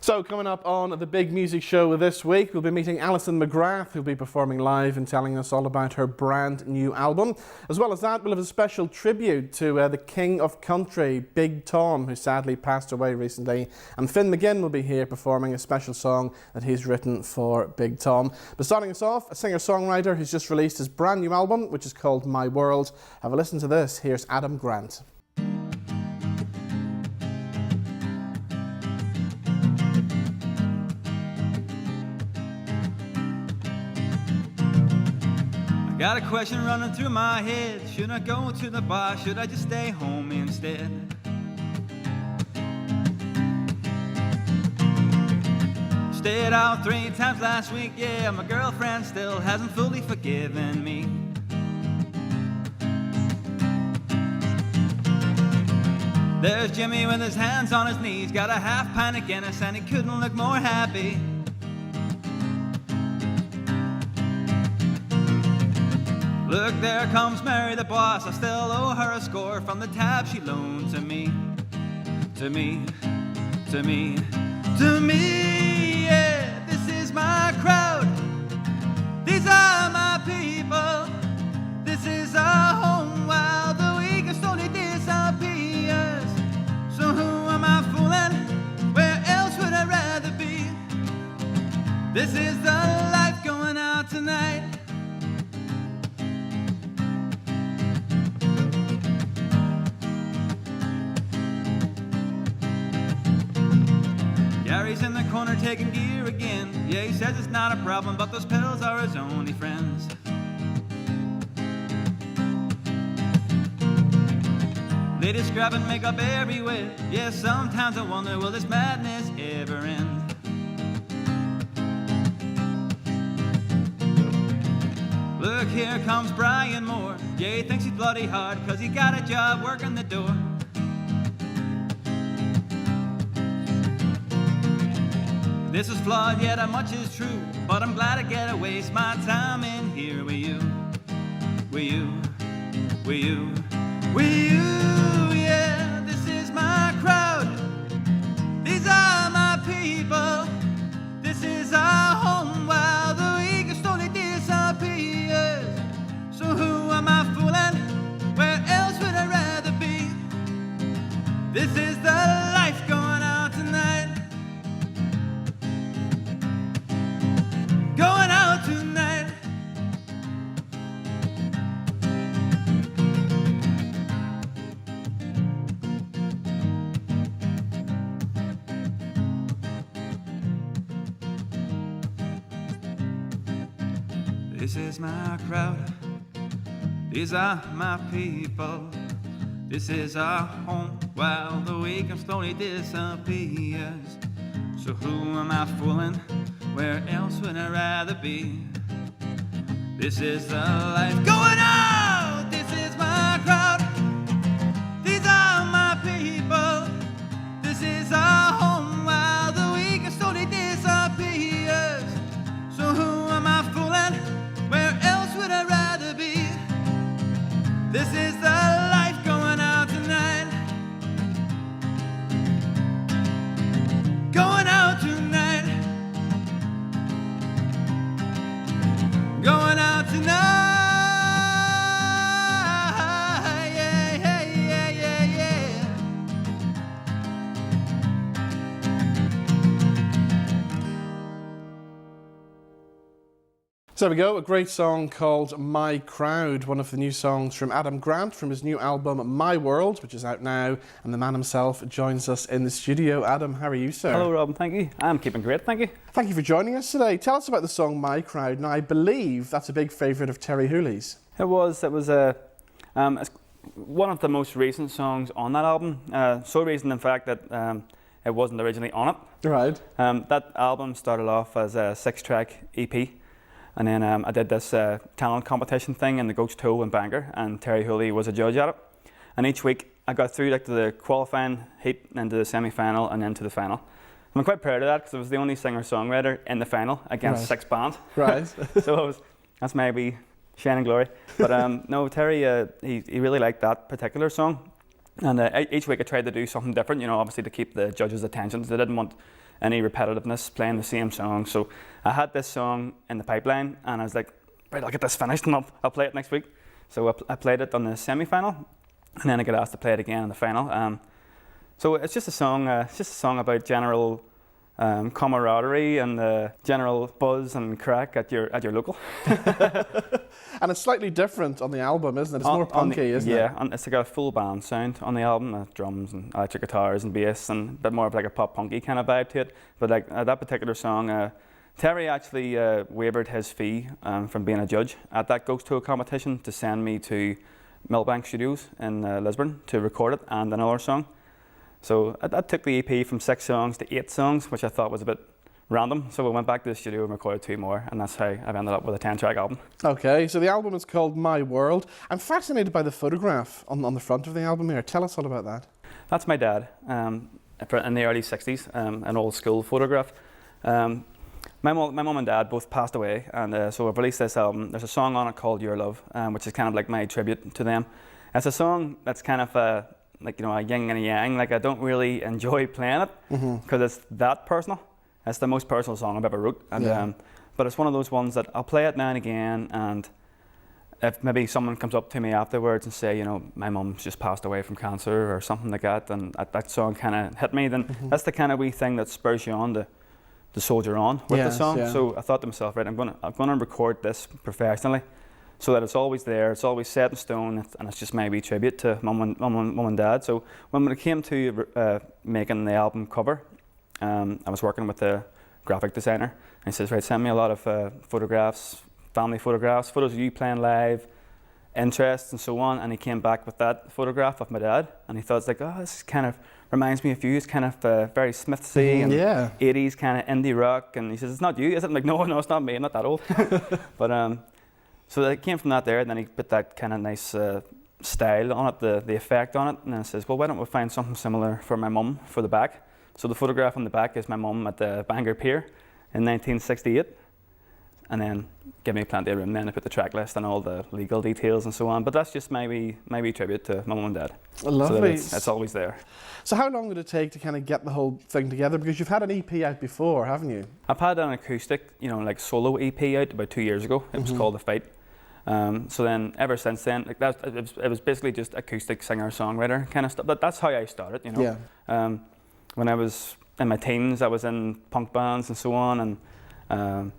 So coming up on the big music show this week, we'll be meeting Allison McGrath, who'll be performing live and telling us all about her brand new album. As well as that, we'll have a special tribute to the King of Country, Big Tom, who sadly passed away recently. And Finn McGinn will be here performing a special song that he's written for Big Tom. But starting us off, a singer-songwriter who's just released his brand new album, which is called My World. Have a listen to this. Here's Adam Grant. Got a question running through my head. Should I go to the bar? Should I just stay home instead? Stayed out 3 times last week, yeah. My girlfriend still hasn't fully forgiven me. There's Jimmy with his hands on his knees, got a half pint of Guinness and he couldn't look more happy. Look, there comes Mary the boss. I still owe her a score from the tab she loaned to me. To me, to me, to me, yeah. This is my crowd. These are my people. This is our home while the weekend slowly disappears. So who am I fooling? Where else would I rather be? This is the life going out tonight. Gary's in the corner taking gear again. Yeah, he says it's not a problem, but those pills are his only friends. Ladies scrubbing makeup everywhere. Yeah, sometimes I wonder, will this madness ever end? Look, here comes Brian Moore. Yeah, he thinks he's bloody hard, cause he got a job working the door. This is flawed, yet much is true. But I'm glad I get to waste my time in here with you. With you, with you, with you, yeah. This is my crowd. These are my people. This is our home while the weekend slowly disappears. So who am I fooling? Where else would I rather be? This is the life going out tonight. Going out tonight. This is my crowd. These are my people. This is our home while the weekend slowly disappears. So who am I fooling? Where else would I rather be? This is the life going out. This is my crowd. These are my people. This is our home while the weekend slowly disappears. So who am I fooling? Where else would I rather be? This is the life going out tonight. Going out tonight. Going out tonight, yeah, yeah, yeah, yeah, yeah. So there we go, a great song called My Crowd, one of the new songs from Adam Grant from his new album My World, which is out now, and the man himself joins us in the studio. Adam, how are you, sir? Hello, Robin, thank you. I'm keeping great, thank you. Thank you for joining us today. Tell us about the song My Crowd. Now, I believe that's a big favourite of Terry Hooley's. It was it's one of the most recent songs on that album. So recent, in fact, that it wasn't originally on it. Right. That album started off as a 6-track EP. And then I did this talent competition thing in the Goats Toe in Bangor, and Terry Hooley was a judge at it. And each week I got through to the qualifying heat, into the semi-final, and then to the final. I'm quite proud of that because I was the only singer-songwriter in the final against 6 bands. Right. So that's maybe shining glory. But no, Terry, he really liked that particular song. And each week I tried to do something different, obviously to keep the judges' attention. They didn't want any repetitiveness, playing the same song. So I had this song in the pipeline, and I was like, right, I'll get this finished and I'll play it next week. So I played it on the semi-final, and then I got asked to play it again in the final. So it's just a song. About general camaraderie and the general buzz and crack at your local. And it's slightly different on the album, isn't it? It's more punky, isn't it? Yeah, and it's got a full band sound on the album, drums and electric guitars and bass, and a bit more of like a pop punky kind of vibe to it. But like that particular song, Terry actually waived his fee from being a judge at that Ghost Tour competition to send me to Millbank Studios in Lisburn to record it and another song. So that took the EP from 6 songs to 8 songs, which I thought was a bit random. So we went back to the studio and recorded 2 more, and that's how I've ended up with a 10-track album. Okay, so the album is called My World. I'm fascinated by the photograph on the front of the album here. Tell us all about that. That's my dad in the early 60s, an old school photograph. My mum and dad both passed away, and so I've released this album. There's a song on it called Your Love, which is kind of like my tribute to them. It's a song that's kind of a yin and a yang. Like, I don't really enjoy playing it because it's that personal. It's the most personal song I've ever wrote, and but it's one of those ones that I'll play it now and again, and if maybe someone comes up to me afterwards and say, my mum's just passed away from cancer or something like that, and that song kind of hit me, then that's the kind of wee thing that spurs you on to soldier on with the song. Yeah. So I thought to myself, right, I'm gonna record this professionally, so that it's always there, it's always set in stone, and it's just my wee tribute to mum and dad. So when it came to making the album cover, I was working with the graphic designer, and he says, right, send me a lot of photographs, family photographs, photos of you playing live, interests and so on. And he came back with that photograph of my dad, and he thought, it's like, oh, this kind of reminds me of you. It's kind of very Smithsy and 80s kind of indie rock. And he says, it's not you, is it? I'm like, no, it's not me, I'm not that old. But so it came from that there, and then he put that kind of nice style on it, the effect on it, and then he says, well, why don't we find something similar for my mum for the back? So the photograph on the back is my mum at the Bangor Pier in 1968, and then give me plenty of room then to put the track list and all the legal details and so on. But that's just my wee tribute to my mum and dad. Lovely. So it's always there. So how long did it take to kind of get the whole thing together? Because you've had an EP out before, haven't you? I've had an acoustic, like solo EP out about 2 years ago. It was called The Fight. So then ever since then, like it was basically just acoustic singer-songwriter kind of stuff. But that's how I started, Yeah. When I was in my teens, I was in punk bands and so on, and a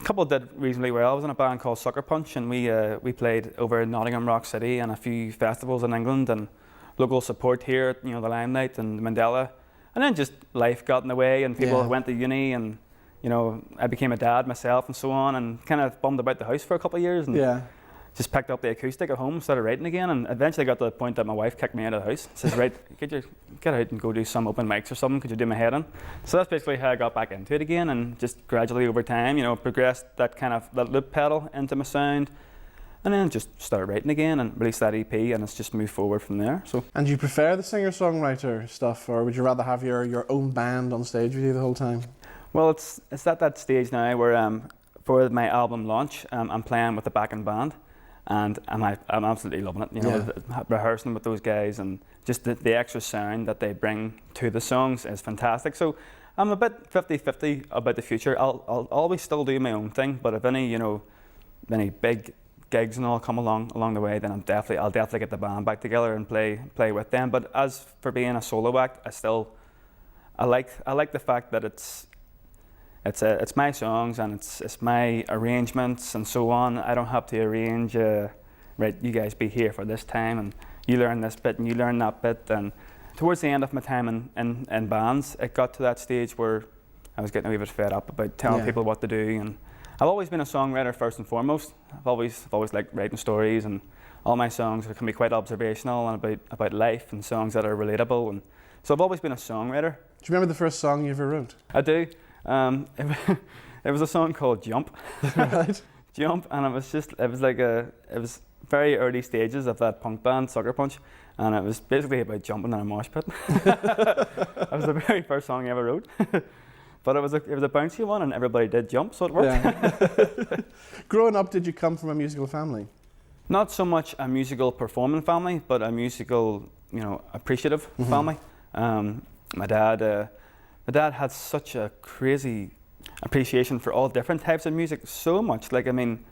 couple did reasonably well. I was in a band called Sucker Punch, and we played over in Nottingham Rock City and a few festivals in England, and local support here at the Limelight and Mandela. And then just life got in the way, and people went to uni, and I became a dad myself and so on, and kind of bummed about the house for a couple of years, and just picked up the acoustic at home, started writing again, and eventually got to the point that my wife kicked me out of the house. Says, right, get out and go do some open mics or something, could you do my head in? So that's basically how I got back into it again, and just gradually over time, progressed that loop pedal into my sound, and then just started writing again and released that EP, and it's just moved forward from there. So. And do you prefer the singer-songwriter stuff, or would you rather have your own band on stage with you the whole time? Well, it's at that stage now where for my album launch, I'm playing with the backing band, and I'm absolutely loving it. Rehearsing with those guys, and just the extra sound that they bring to the songs is fantastic. So I'm a bit 50-50 about the future. I'll always still do my own thing, but if any big gigs and all come along the way, then I'll definitely get the band back together and play with them. But as for being a solo act, I like the fact that it's my songs, and it's my arrangements and so on. I don't have to arrange, right, you guys be here for this time, and you learn this bit and you learn that bit. And towards the end of my time in bands, it got to that stage where I was getting a wee bit fed up about telling people what to do. And I've always been a songwriter first and foremost. I've always liked writing stories, and all my songs can be quite observational and about life, and songs that are relatable. And so I've always been a songwriter. Do you remember the first song you ever wrote? I do. It was a song called Jump. Right. Jump, and it was very early stages of that punk band, Sucker Punch, and it was basically about jumping in a mosh pit. That was the very first song I ever wrote. But it was a bouncy one, and everybody did jump, so it worked. Yeah. Growing up, did you come from a musical family? Not so much a musical performing family, but a musical, appreciative family. My dad had such a crazy appreciation for all different types of music, so much. Like, I mean,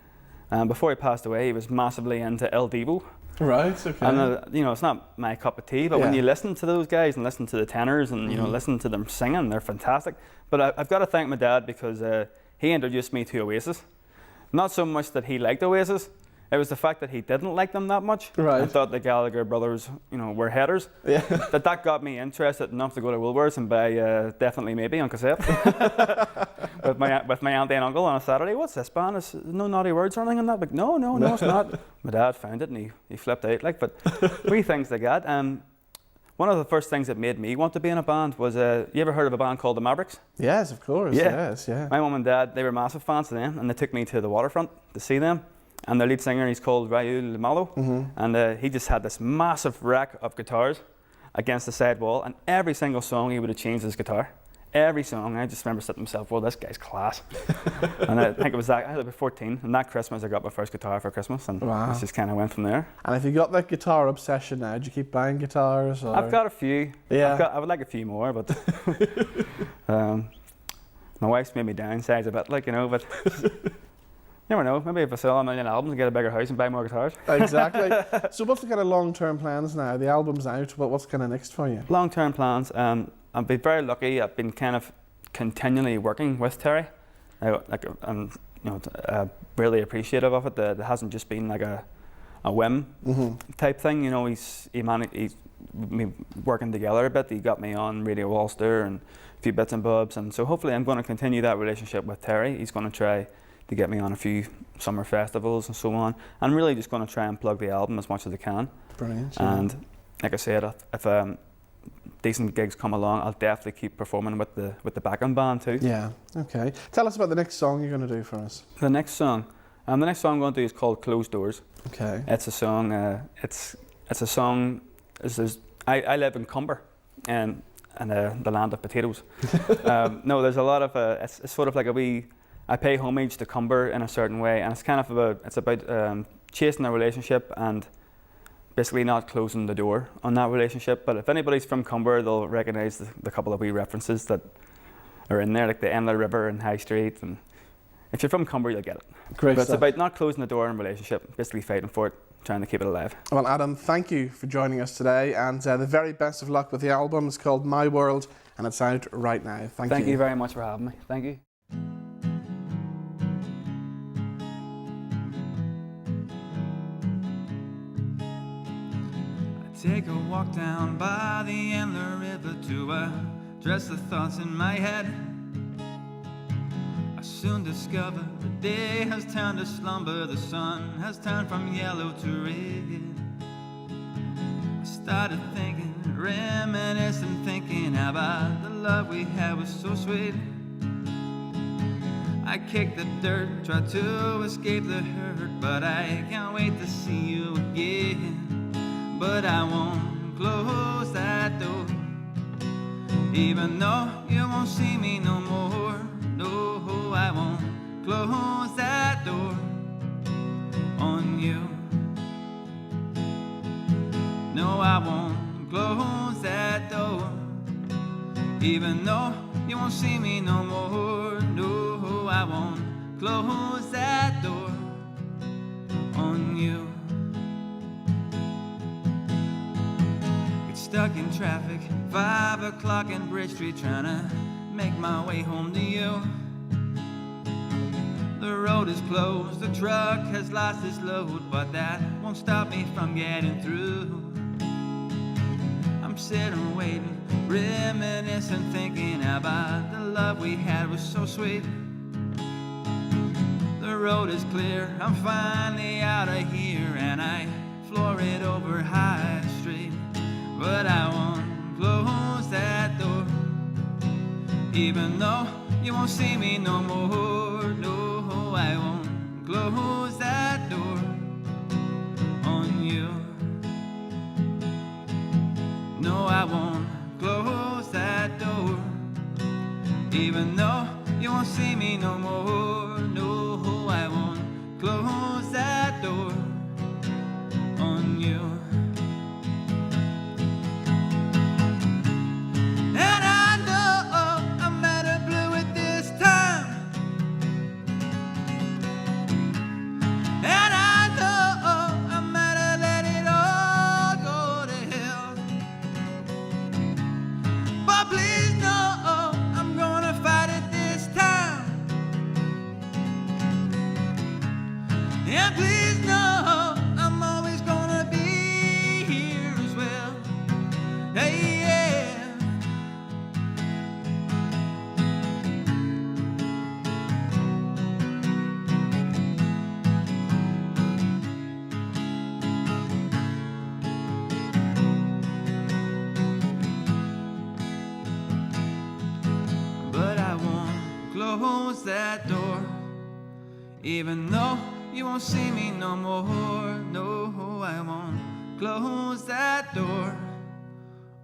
before he passed away, he was massively into El Divo. Right, okay. And, it's not my cup of tea, but when you listen to those guys and listen to the tenors and, listen to them singing, they're fantastic. But I've got to thank my dad because he introduced me to Oasis. Not so much that he liked Oasis, it was the fact that he didn't like them that much. Right. I thought the Gallagher brothers, were headers. Yeah. that got me interested enough to go to Woolworths and buy Definitely Maybe on cassette. with my auntie and uncle on a Saturday. What's this band? Is no naughty words or anything in that? Like, no, it's not. My dad found it and he flipped out. Like, but wee things like that. One of the first things that made me want to be in a band was, you ever heard of a band called the Mavericks? Yes, of course. Yeah. Yes, yeah. My mum and dad, they were massive fans of them, and they took me to the waterfront to see them. And their lead singer, he's called Raul Malo, and he just had this massive rack of guitars against the side wall, and every single song he would have changed his guitar. Every song, I just remember sitting to myself, well, this guy's class. And I think it was I was about 14, and that Christmas I got my first guitar for Christmas, and it just kind of went from there. And if you got that guitar obsession now, do you keep buying guitars? Or? I've got a few. Yeah. I would like a few more, but my wife's made me downsize a bit, but you never know. Maybe if I sell 1 million albums and get a bigger house and buy more guitars. Exactly. So what's the kind of long-term plans now? The album's out, but what's kind of next for you? Long-term plans. I've been very lucky. I've been kind of continually working with Terry. I'm really appreciative of it. That hasn't just been like a whim type thing. He's working together a bit. He got me on Radio Ulster and a few bits and bobs, and so hopefully I'm going to continue that relationship with Terry. He's going to try to get me on a few summer festivals and so on. I'm really just going to try and plug the album as much as I can. Brilliant. And like I said, if decent gigs come along, I'll definitely keep performing with the backing band too. Yeah. Okay. Tell us about the next song you're going to do for us. The next song I'm going to do is called "Closed Doors." Okay. It's a song. I live in Cumber, and the land of potatoes. No, there's a lot of. It's sort of like I pay homage to Cumber in a certain way, and it's about chasing a relationship and basically not closing the door on that relationship. But if anybody's from Cumber, they'll recognise the couple of wee references that are in there, like the Enla River and High Street. And if you're from Cumber, you'll get it. Great But stuff. it's about not closing the door in a relationship, basically fighting for it, trying to keep it alive. Well, Adam, thank you for joining us today, and the very best of luck with the album. It's called My World, and it's out right now. Thank you. You very much for having me. Thank you. Take a walk down by the Enla River to address the thoughts in my head. I soon discover the day has turned to slumber, the sun has turned from yellow to red. I started thinking, reminiscing, thinking about the love we had was so sweet. I kicked the dirt, tried to escape the hurt, but I can't wait to see you again. But I won't close that door, even though you won't see me no more. No, I won't close that door on you. No, I won't close that door, even though you won't see me no more. No, I won't close that door on you. Stuck in traffic, 5 o'clock in Bridge Street, trying to make my way home to you. The road is closed, the truck has lost its load, but that won't stop me from getting through. I'm sitting waiting, reminiscing, thinking about the love we had was so sweet. The road is clear, I'm finally out of here, and I floor it over High Street. But I won't close that door, even though you won't see me no more. No, I won't close that door on you. No, I won't close that door, even though you won't see me no more. No, I won't close that door close that door. Even though you won't see me no more, no, I won't close that door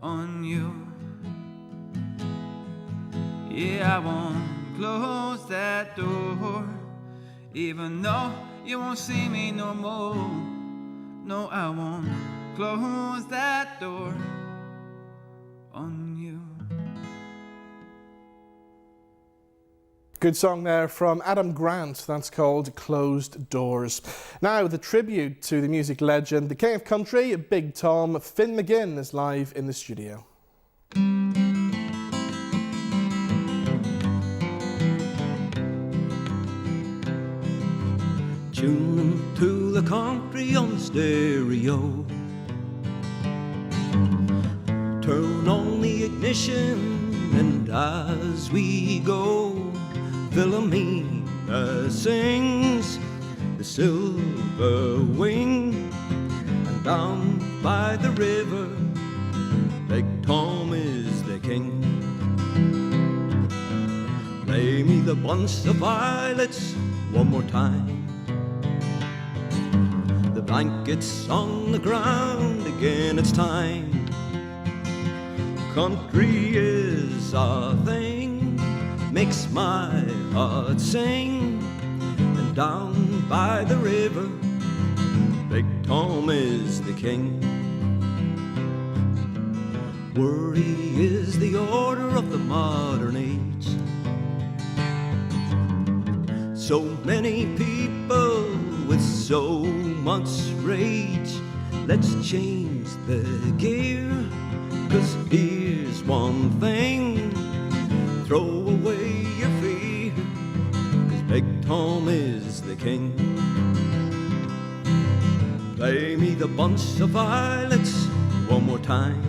on you. Yeah, I won't close that door. Even though you won't see me no more, no, I won't close that door on you. Good song there from Adam Grant, that's called Closed Doors. Now, the tribute to the music legend, the King of Country, Big Tom, Finn McGinn is live in the studio. Tuning to the country on the stereo. Turn on the ignition, and as we go, Philomena sings the silver wing. And down by the river, Big Tom is the king. Play me the bunch of violets one more time. The blankets on the ground, again it's time. Country is a thing, makes my heart sing. And down by the river, Big Tom is the king. Worry is the order of the modern age. So many people with so much rage. Let's change the gear, 'cause here's one thing: throw away your fear, 'cause Big Tom is the king. Play me the bunch of violets one more time.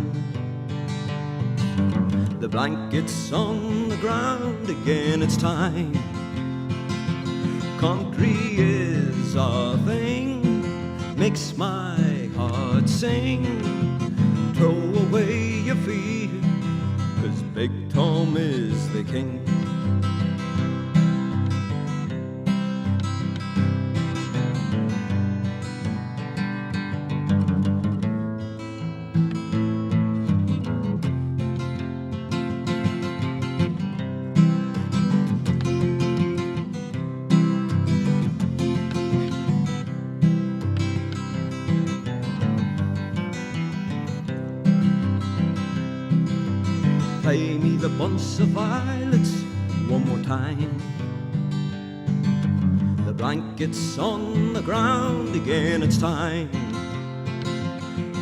The blankets on the ground, again it's time. Country is a thing, makes my heart sing. Throw away your fear, 'cause Big Tom is the king. Play me the bunch of violets one more time. The blankets on the ground, again it's time.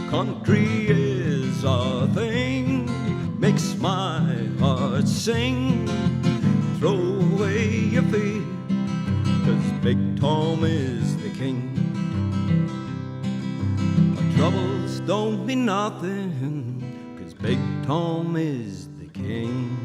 Country is a thing, makes my heart sing. Throw away your fear, 'cause Big Tom is the king. Our troubles don't mean nothing, 'cause Big Tom is the king.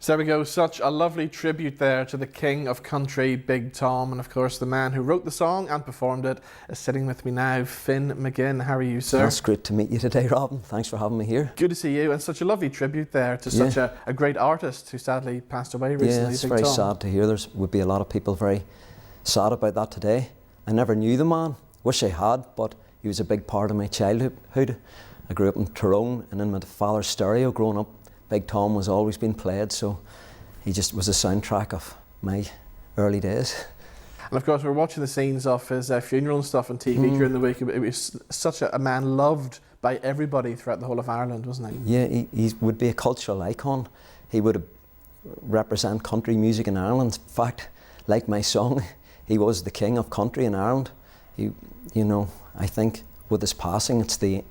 So there we go, such a lovely tribute there to the King of Country, Big Tom. And of course, the man who wrote the song and performed it is sitting with me now, Finn McGinn. How are you, sir? It's great to meet you today, Robin. Thanks for having me here. Good to see you, and such a lovely tribute there to such a great artist who sadly passed away recently. Yeah, it's Big very Tom. sad to hear. There would be a lot of people very sad about that today. I never knew the man. Wish I had, but he was a big part of my childhood. I grew up in Tyrone, and in my father's stereo growing up, Big Tom was always being played, so he just was a soundtrack of my early days. And of course, we were watching the scenes of his funeral and stuff on TV during the week. It was such a man loved by everybody throughout the whole of Ireland, wasn't he? Yeah, he would be a cultural icon. He would represent country music in Ireland. In fact, like my song, he was the king of country in Ireland. I think with his passing, it's the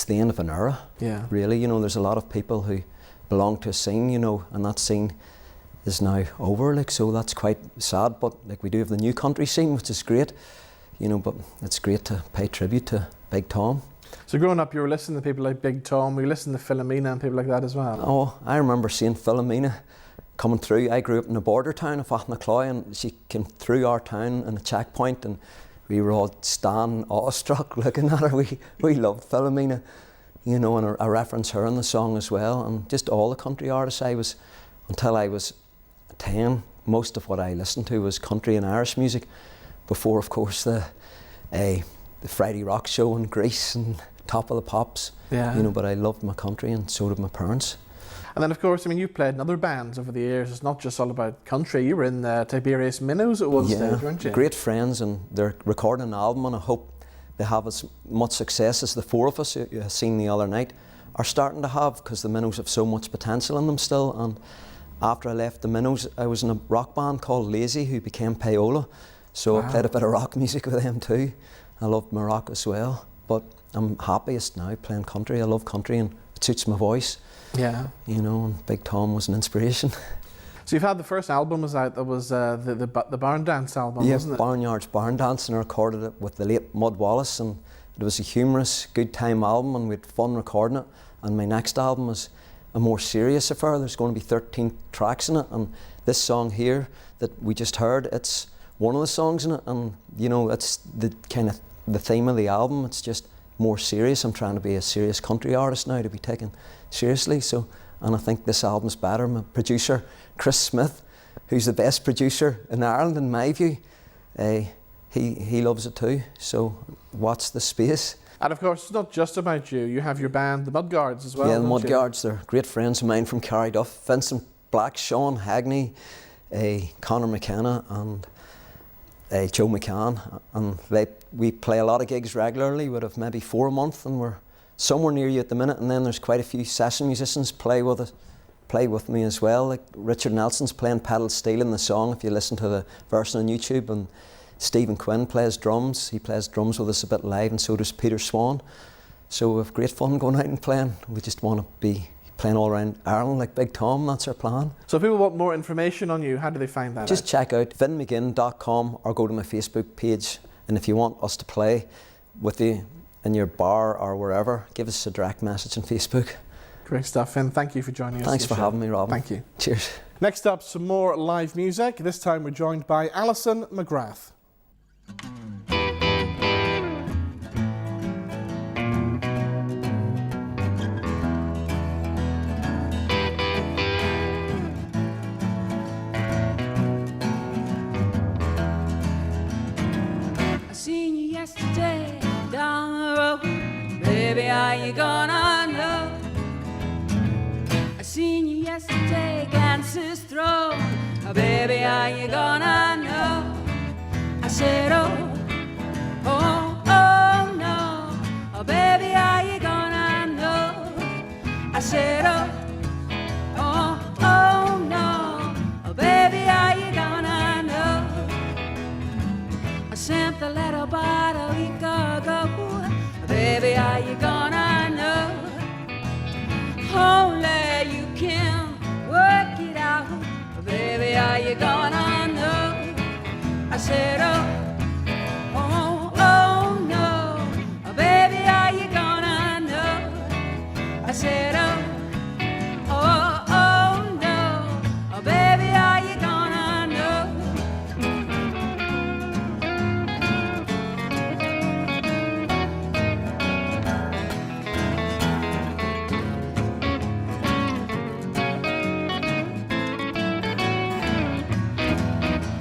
end of an era. Yeah. Really, there's a lot of people who belong to a scene, and that scene is now over, so that's quite sad. But we do have the new country scene, which is great, but it's great to pay tribute to Big Tom. So growing up, you were listening to people like Big Tom. Were you listening to Philomena and people like that as well? Oh, I remember seeing Philomena coming through. I grew up in a border town of Athnacloy, and she came through our town in a checkpoint, and we were all standing awestruck looking at her. We loved Philomena. you know, and I reference her in the song as well, and just all the country artists. Until I was 10, most of what I listened to was country and Irish music, before, of course, the Friday Rock Show and Grease and Top of the Pops. Yeah. You know, but I loved my country, and so did my parents. And then, of course, I mean, you've played in other bands over the years. It's not just all about country. You were in Tiberius Minnows at one stage, weren't you? Great friends, and they're recording an album, and I hope they have as much success as the four of us who you seen the other night are starting to have, because the Minnows have so much potential in them still. And after I left the Minnows, I was in a rock band called Lazy, who became Payola. So I played a bit of rock music with them too. I loved my rock as well. But I'm happiest now playing country. I love country, and it suits my voice. Yeah. You know, and Big Tom was an inspiration. So you've had the first album was out, that was the Barn Dance album, wasn't it? Barnyard's Barn Dance, and I recorded it with the late Mud Wallace, and it was a humorous, good time album, and we had fun recording it. And my next album is a more serious affair. There's going to be 13 tracks in it, and this song here that we just heard, it's one of the songs in it, and you know, it's the kind of the theme of the album. It's just more serious. I'm trying to be a serious country artist now, to be taken seriously. So, and I think this album's better. My producer, Chris Smith, who's the best producer in Ireland in my view, he loves it too. So watch the space. And of course, it's not just about you. You have your band, the Mudguards, as well. Yeah, the don't you? Mudguards, they're great friends of mine from Carryduff. Vincent Black, Sean Hagney, Conor McKenna, and Joe McCann. And we play a lot of gigs regularly. We'd have maybe 4 a month, and we're somewhere near you at the minute. And then there's quite a few session musicians play with me as well. Like Richard Nelson's playing pedal steel in the song, if you listen to the version on YouTube. And Stephen Quinn plays drums. He plays drums with us a bit live, and so does Peter Swan. So we have great fun going out and playing. We just want to be playing all around Ireland like Big Tom. That's our plan. So if people want more information on you, how do they find that Just out? check out finnmcginn.com or go to my Facebook page. And if you want us to play with you in your bar or wherever, give us a direct message on Facebook. Great stuff, Finn. Thank you for joining us. Thanks for having me, Robin. Thank you. Cheers. Next up, some more live music. This time we're joined by Allison McGrath. I seen you yesterday down the road. Baby, are you gonna know? I seen you yesterday against his throne. Baby, are you gonna know? I said, oh, oh, oh no. Oh, baby, are you gonna know? I said, oh, oh, oh no. Oh, baby, are you gonna know? I sent the letter about a week ago. Baby, are you gonna know? Only you can work it out. Baby, are you gonna know? I said, oh, oh, oh no. Oh, baby, are you gonna know? I said, oh, oh, oh no. Oh, baby, are you gonna know?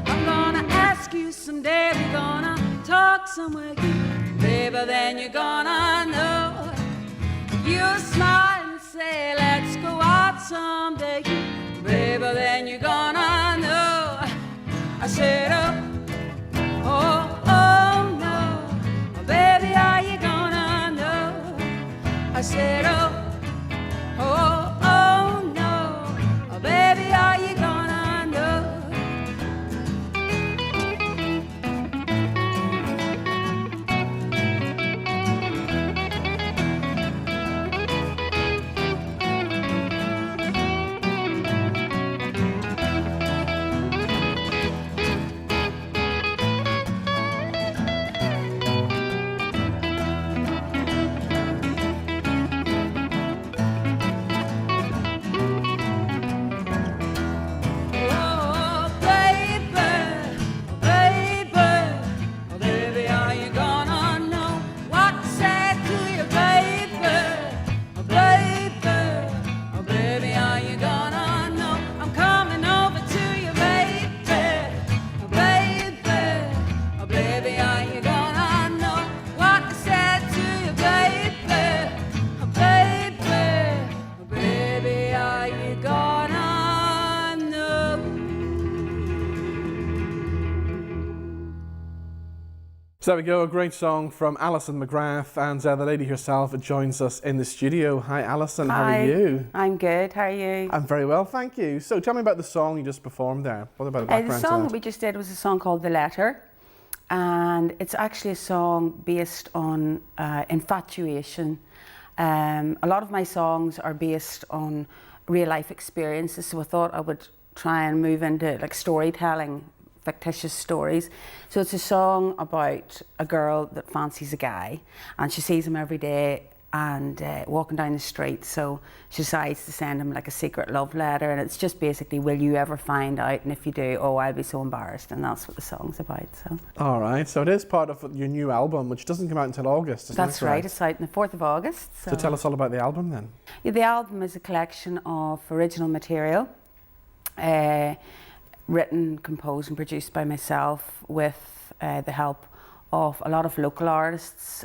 I'm gonna ask you someday, we're gonna talk somewhere, baby, then you're gonna know. You smile and say, let's go out someday, baby, then you're gonna know. I said, oh, oh, oh no. Oh, baby, are you gonna know? I said, oh, oh, oh no. Oh, baby, are you gonna know? So there we go, a great song from Allison McGrath, and the lady herself joins us in the studio. Hi Alison, how are you? I'm good, how are you? I'm very well, thank you. So tell me about the song you just performed there. What about the background The song to that we just did was a song called The Letter, and it's actually a song based on infatuation. A lot of my songs are based on real life experiences, so I thought I would try and move into like storytelling, fictitious stories. So it's a song about a girl that fancies a guy and she sees him every day and walking down the street, so she decides to send him like a secret love letter, and it's just basically, will you ever find out, and if you do, oh, I'll be so embarrassed, and that's what the song's about. So all right, so it is part of your new album, which doesn't come out until August, isn't that's that right, it's out on the 4th of August. So tell us all about the album then. Yeah, the album is a collection of original material, written, composed and produced by myself with the help of a lot of local artists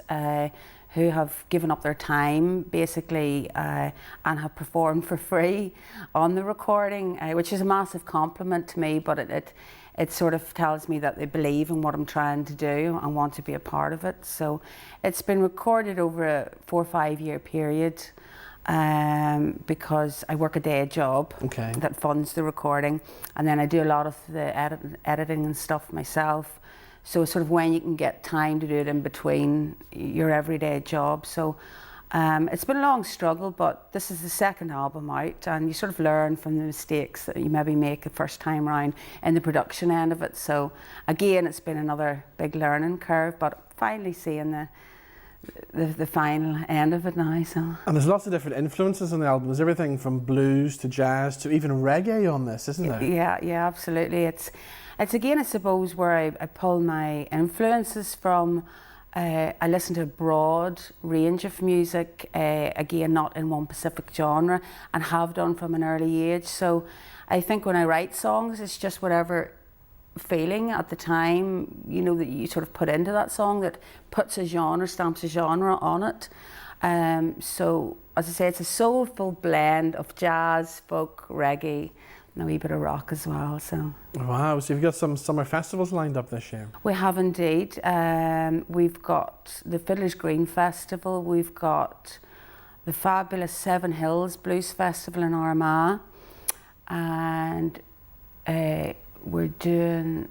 who have given up their time basically and have performed for free on the recording, which is a massive compliment to me, but it sort of tells me that they believe in what I'm trying to do and want to be a part of it. So it's been recorded over a 4 or 5 year period. Because I work a day job that funds the recording, and then I do a lot of the editing and stuff myself. So sort of when you can get time to do it in between your everyday job. So it's been a long struggle, but this is the second album out, and you sort of learn from the mistakes that you maybe make the first time round in the production end of it. So again, it's been another big learning curve, but finally seeing the final end of it now. So. And there's lots of different influences on the album. There's everything from blues to jazz to even reggae on this, isn't there? Yeah, absolutely. It's again, I suppose, where I pull my influences from. I listen to a broad range of music, again, not in one specific genre, and have done from an early age. So I think when I write songs, it's just whatever feeling at the time, you know, that you sort of put into that song that puts a genre, stamps a genre on it. So as I say, it's a soulful blend of jazz, folk, reggae, and a wee bit of rock as well. So wow, so you've got some summer festivals lined up this year. We have indeed. We've got the Fiddler's Green Festival, we've got the fabulous Seven Hills Blues Festival in Armagh, and we're doing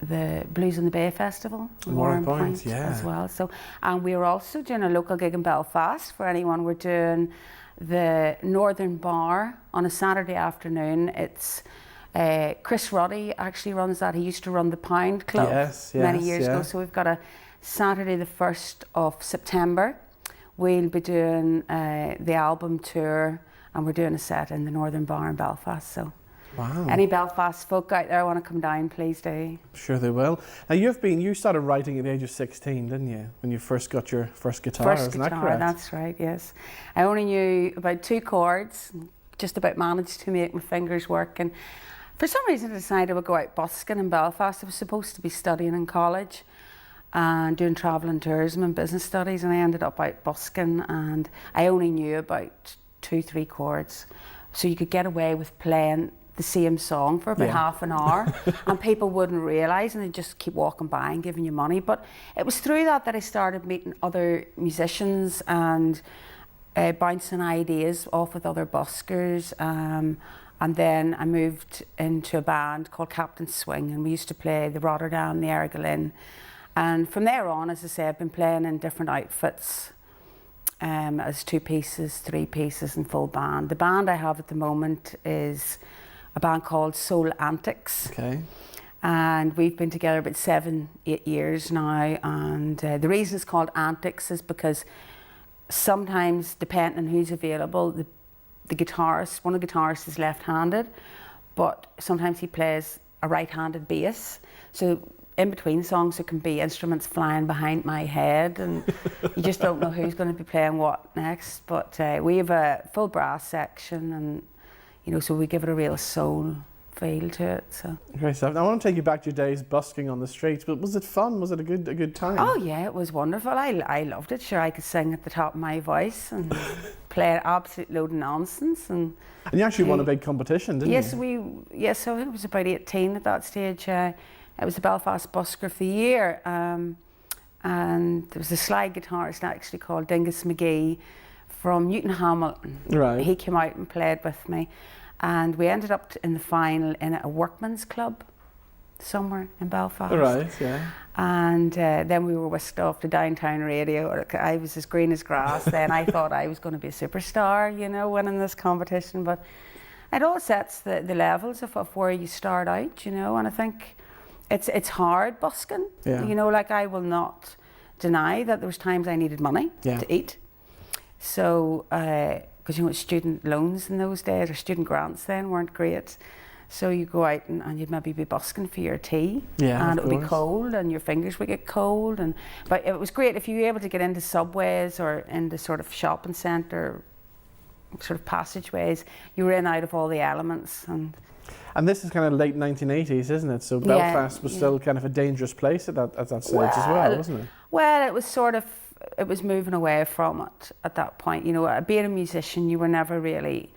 the Blues on the Bay Festival in Warrenpoint as well. So, and we're also doing a local gig in Belfast for anyone. We're doing the Northern Bar on a Saturday afternoon. It's Chris Ruddy actually runs that. He used to run the Pound Club many years ago. So we've got a Saturday the 1st of September. We'll be doing the album tour, and we're doing a set in the Northern Bar in Belfast. So. Wow. Any Belfast folk out there want to come down, please do. Sure they will. Now you started writing at the age of 16, didn't you? When you first got your first guitar, isn't that correct? That's right, yes. I only knew about 2 chords, just about managed to make my fingers work, and for some reason I decided I would go out busking in Belfast. I was supposed to be studying in college and doing travel and tourism and business studies, and I ended up out busking, and I only knew about 2-3 chords. So you could get away with playing the same song for about half an hour and people wouldn't realise, and they'd just keep walking by and giving you money. But it was through that I started meeting other musicians and bouncing ideas off with other buskers, and then I moved into a band called Captain Swing, and we used to play the Rotterdam, the Ergelin, and from there on, as I say, I've been playing in different outfits as 2 pieces, 3 pieces and full band. The band I have at the moment is a band called Soul Antics. Okay. And we've been together about 7-8 years now, and the reason it's called Antics is because sometimes, depending on who's available, the guitarist, one of the guitarists is left-handed, but sometimes he plays a right-handed bass. So in between songs there can be instruments flying behind my head, and you just don't know who's going to be playing what next. But we have a full brass section, and you know, so we give it a real soul feel to it. So great stuff. I want to take you back to your days busking on the streets, but was it fun? Was it a good time? Oh yeah, it was wonderful. I loved it. Sure, I could sing at the top of my voice and play an absolute load of nonsense. And you actually won a big competition, didn't you? Yes, so I was about 18 at that stage. It was the Belfast Busker of the Year. And there was a slide guitarist actually called Dingus McGee from Newton Hamilton. Right. He came out and played with me. And we ended up in the final in a workman's club somewhere in Belfast. Right, yeah. And then we were whisked off to downtown radio. I was as green as grass then. I thought I was going to be a superstar, you know, winning this competition. But it all sets the levels of where you start out, you know, and I think it's hard busking. Yeah. You know, like I will not deny that there was times I needed money to eat. So, because you know, student loans in those days, or student grants then weren't great. So you go out and you'd maybe be busking for your tea, and it would be cold, and your fingers would get cold. But it was great if you were able to get into subways or into sort of shopping centre sort of passageways. You were in out of all the elements. And this is kind of late 1980s, isn't it? So Belfast was still kind of a dangerous place at that stage as well, wasn't it? Well, it was sort of, it was moving away from it at that point. You know, being a musician, you were never really,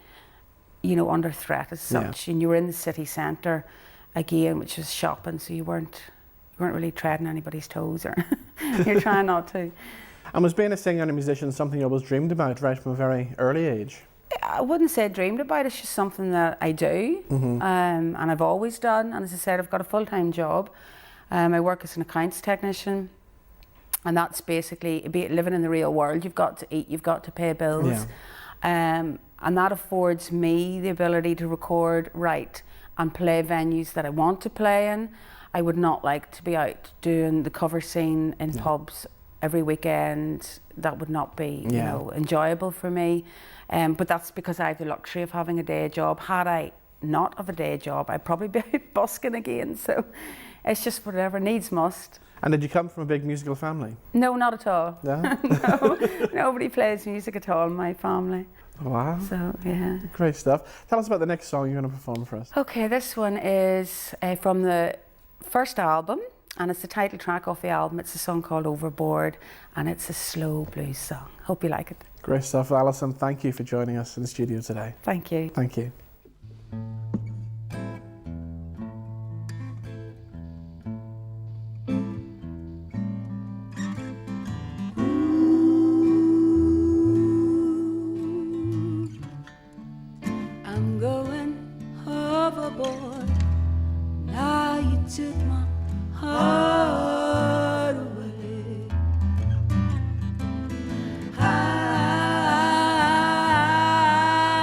you know, under threat as such. And you were in the city centre again, which was shopping, so you weren't really treading anybody's toes, or you're trying not to. And was being a singer and a musician something you always dreamed about right from a very early age? I wouldn't say dreamed about, it's just something that I do, and I've always done. And as I said, I've got a full-time job. I work as an accounts technician, and that's basically living in the real world. You've got to eat, you've got to pay bills, and that affords me the ability to record, write, and play venues that I want to play in. I would not like to be out doing the cover scene in pubs every weekend. That would not be, you know, enjoyable for me. But that's because I have the luxury of having a day job. Had I not have a day job, I'd probably be out busking again. So it's just whatever, needs must. And did you come from a big musical family? No, not at all. Yeah? No, nobody plays music at all in my family. Wow. So, yeah. Great stuff. Tell us about the next song you're going to perform for us. Okay, this one is from the first album, and it's the title track off the album. It's a song called Overboard, and it's a slow blues song. Hope you like it. Great stuff, Alison. Thank you for joining us in the studio today. Thank you. Thank you. I'm going overboard. Now you took my heart away.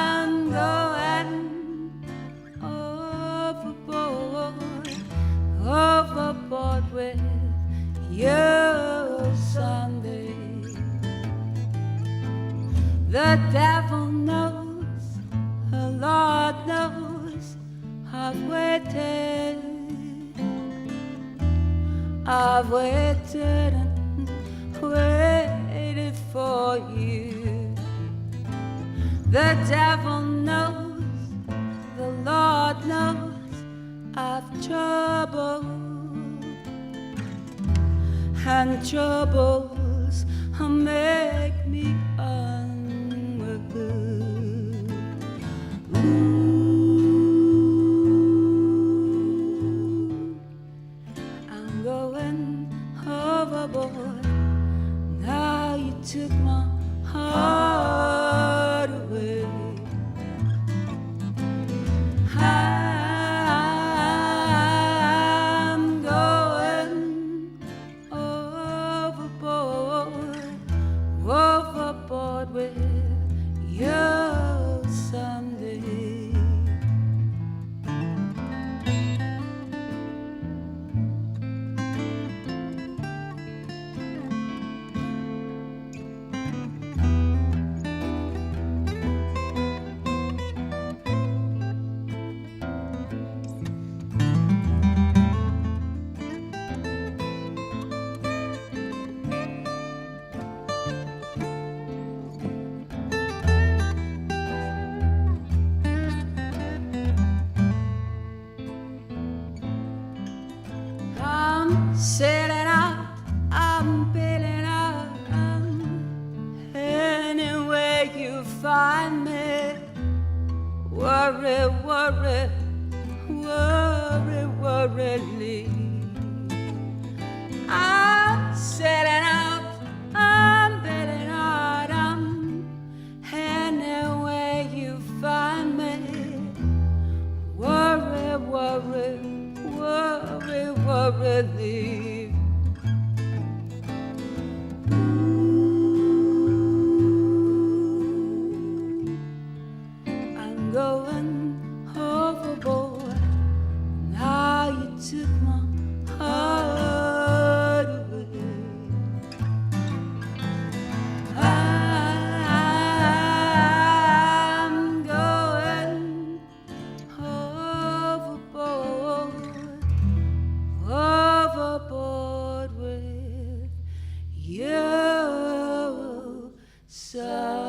I'm going overboard with you someday. The devil knows, the Lord knows, I've waited and waited for you. The devil knows, the Lord knows, I've trouble, and troubles make me unworthy. I'm going overboard. Now you took my heart away. I'm going overboard with you someday. I'm sailing out, I'm bailing out, anywhere you find me. Worry, worry, worry, worry, leave. I'm sailing out, I'm bailing out, I'm anywhere you find me. Worry, worry, worry, worry, leave. I'm going overboard. Now you took my heart away. I'm going overboard, overboard with you. So